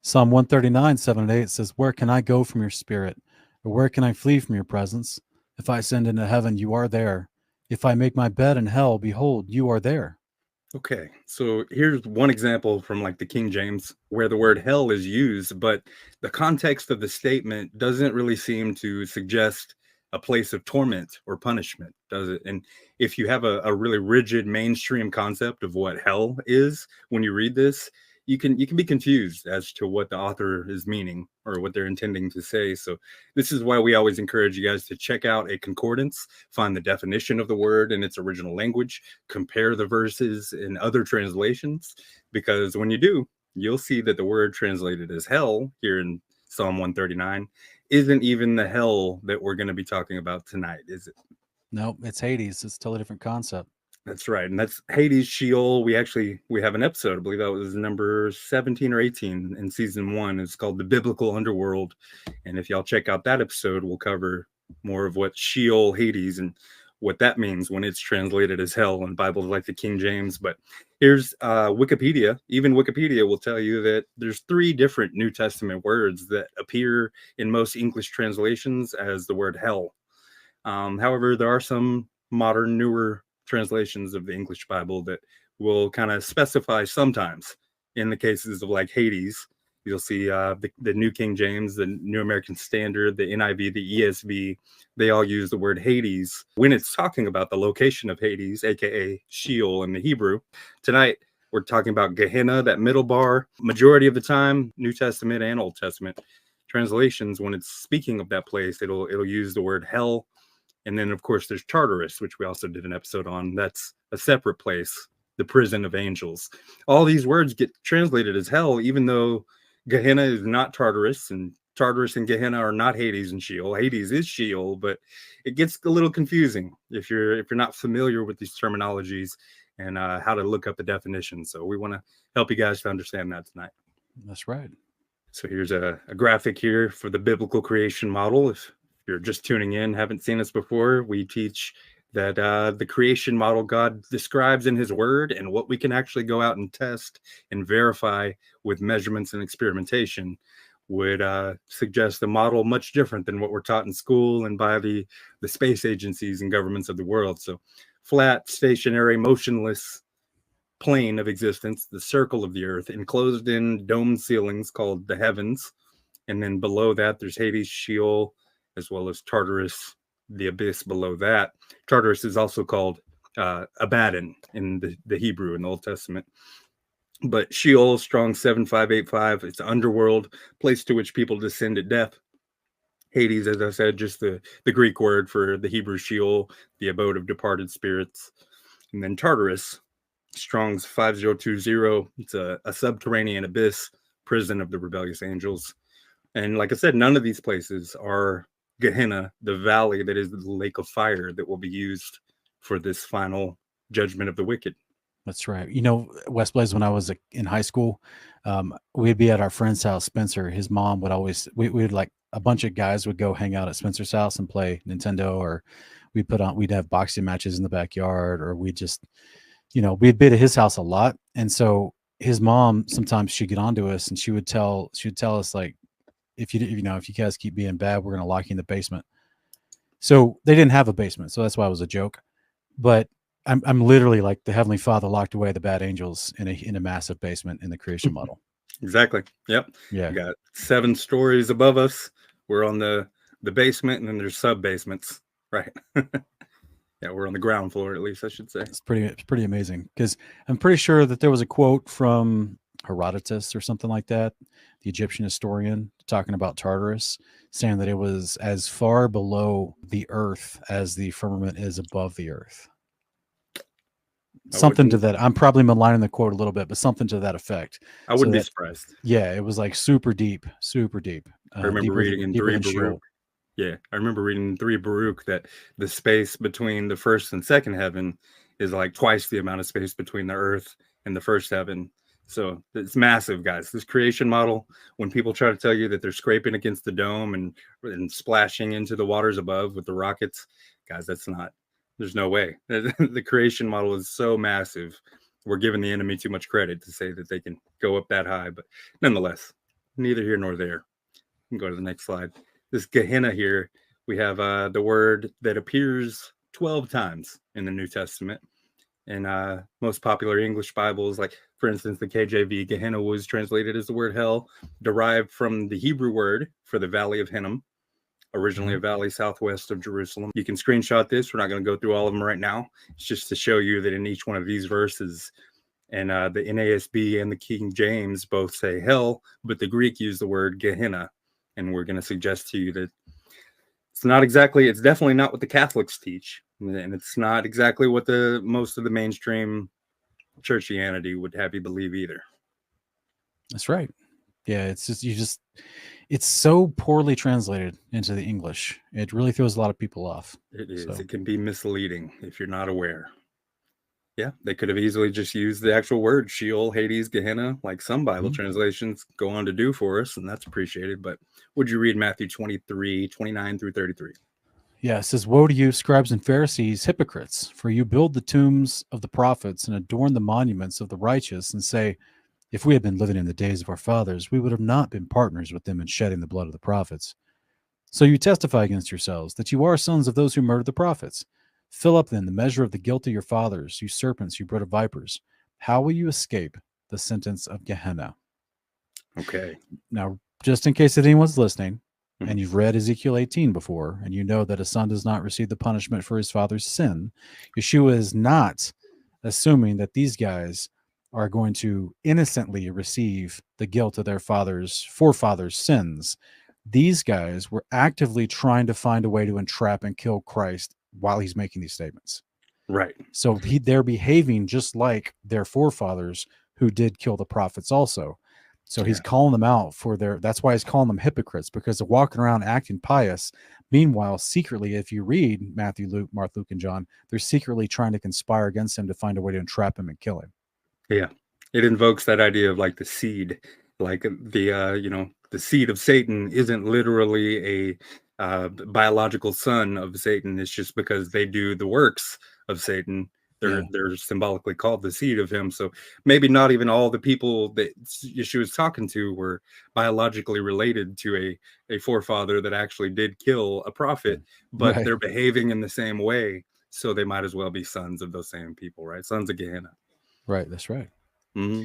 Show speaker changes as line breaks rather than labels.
Psalm 139, 7 and 8 says, "Where can I go from your spirit? Or where can I flee from your presence? If I ascend into heaven, you are there. If I make my bed in hell, behold, you are there."
Okay, so here's one example from like the King James where the word hell is used, but the context of the statement doesn't really seem to suggest a place of torment or punishment, does it? And if you have a really rigid mainstream concept of what hell is when you read this, you can be confused as to what the author is meaning or what they're intending to say. So this is why we always encourage you guys to check out a concordance, find the definition of the word in its original language, compare the verses in other translations, because when you do, you'll see that the word translated as hell here in Psalm 139 isn't even the hell that we're going to be talking about tonight, is it?
No, it's Hades. It's a totally different concept.
That's right. And that's Hades, Sheol. We have an episode, I believe that was number 17 or 18 in season 1. It's called The Biblical Underworld. And if y'all check out that episode, we'll cover more of what Sheol, Hades, and what that means when it's translated as hell in Bibles like the King James. But here's Wikipedia. Even Wikipedia will tell you that there's 3 different New Testament words that appear in most English translations as the word hell. However, there are some modern, newer translations of the English Bible that will kind of specify sometimes. In the cases of like Hades, you'll see the New King James, the New American Standard, the NIV, the ESV. They all use the word Hades when it's talking about the location of Hades, aka Sheol in the Hebrew. Tonight, we're talking about Gehenna, that middle bar. Majority of the time, New Testament and Old Testament translations, when it's speaking of that place, it'll use the word hell. And then, of course, there's Tartarus, which we also did an episode on. That's a separate place, the prison of angels. All these words get translated as hell, even though Gehenna is not Tartarus, and Tartarus and Gehenna are not Hades and Sheol. Hades is Sheol, but it gets a little confusing if you're not familiar with these terminologies and how to look up the definition. So we want to help you guys to understand that tonight.
That's right.
So here's a graphic here for the biblical creation model. If you're just tuning in, haven't seen us before, we teach that the creation model God describes in his word and what we can actually go out and test and verify with measurements and experimentation would suggest a model much different than what we're taught in school and by the space agencies and governments of the world. So flat, stationary, motionless plane of existence, the circle of the earth, enclosed in domed ceilings called the heavens. And then below that, there's Hades, Sheol, as well as Tartarus, the abyss below that. Tartarus is also called Abaddon in the Hebrew in the Old Testament. But Sheol, strong 7585, it's an underworld, place to which people descend at death. Hades, as I said, just the Greek word for the Hebrew Sheol, the abode of departed spirits. And then Tartarus, Strong's 5020, it's a subterranean abyss, prison of the rebellious angels. And like I said, none of these places are Gehenna, the valley that is the lake of fire that will be used for this final judgment of the wicked.
That's right. You know, West Blaze, when I was in high school, we'd be at our friend's house, Spencer. His mom would always, we'd like a bunch of guys would go hang out at Spencer's house and play Nintendo, or we'd have boxing matches in the backyard, or we'd just, we'd be at his house a lot. And so his mom, sometimes she'd get onto us and she'd tell us like, if you guys keep being bad, we're going to lock you in the basement. So they didn't have a basement. So that's why it was a joke. But I'm literally like the Heavenly Father locked away the bad angels in a massive basement in the creation model.
Exactly. Yep.
Yeah.
We got 7 stories above us. We're on the basement, and then there's sub basements. Right. Yeah, we're on the ground floor, at least I should say.
It's pretty amazing, because I'm pretty sure that there was a quote from Herodotus or something like that, the Egyptian historian, talking about Tartarus, saying that it was as far below the earth as the firmament is above the earth. Something to that. I'm probably maligning the quote a little bit, but something to that effect.
I wouldn't be surprised.
Yeah, it was like super deep, super deep.
I remember reading in 3 Baruch. Yeah, I remember reading in 3 Baruch that the space between the first and second heaven is like twice the amount of space between the earth and the first heaven. So it's massive, guys. This creation model, when people try to tell you that they're scraping against the dome and splashing into the waters above with the rockets, guys, that's not. There's no way. The creation model is so massive. We're giving the enemy too much credit to say that they can go up that high. But nonetheless, neither here nor there. We can go to the next slide. This Gehenna here, we have the word that appears 12 times in the New Testament. In most popular English Bibles, like for instance, the KJV, Gehenna was translated as the word hell, derived from the Hebrew word for the Valley of Hinnom, originally a valley southwest of Jerusalem. You can screenshot this. We're not going to go through all of them right now. It's just to show you that in each one of these verses, and the NASB and the King James both say hell, but the Greek use the word Gehenna. And we're going to suggest to you that it's definitely not what the Catholics teach. And it's not exactly what most of the mainstream churchianity would have you believe either.
That's right. Yeah, it's so poorly translated into the English. It really throws a lot of people off.
It is.
So.
It can be misleading if you're not aware. Yeah, they could have easily just used the actual word Sheol, Hades, Gehenna, like some Bible translations go on to do for us, and that's appreciated. But would you read Matthew 23, 29 through 33?
Yeah, it says, "Woe to you, scribes and Pharisees, hypocrites, for you build the tombs of the prophets and adorn the monuments of the righteous, and say, if we had been living in the days of our fathers, we would have not been partners with them in shedding the blood of the prophets. So you testify against yourselves that you are sons of those who murdered the prophets. Fill up then the measure of the guilt of your fathers, you serpents, you brood of vipers. How will you escape the sentence of Gehenna?"
Okay.
Now, just in case that anyone's listening, and you've read Ezekiel 18 before, and you know that a son does not receive the punishment for his father's sin, Yeshua is not assuming that these guys are going to innocently receive the guilt of their forefathers' sins. These guys were actively trying to find a way to entrap and kill Christ while he's making these statements.
Right.
So they're behaving just like their forefathers who did kill the prophets also. So he's calling them out that's why he's calling them hypocrites, because they're walking around acting pious. Meanwhile, secretly, if you read Matthew, Luke, Mark, Luke, and John, they're secretly trying to conspire against him to find a way to entrap him and kill him.
Yeah. It invokes that idea of like the seed, like the seed of Satan isn't literally a biological son of Satan. It's just because they do the works of Satan. They're symbolically called the seed of him. So maybe not even all the people that Yeshua was talking to were biologically related to a forefather that actually did kill a prophet, but they're behaving in the same way. So they might as well be sons of those same people, right? Sons of Gehenna.
Right. That's right.
Mm-hmm.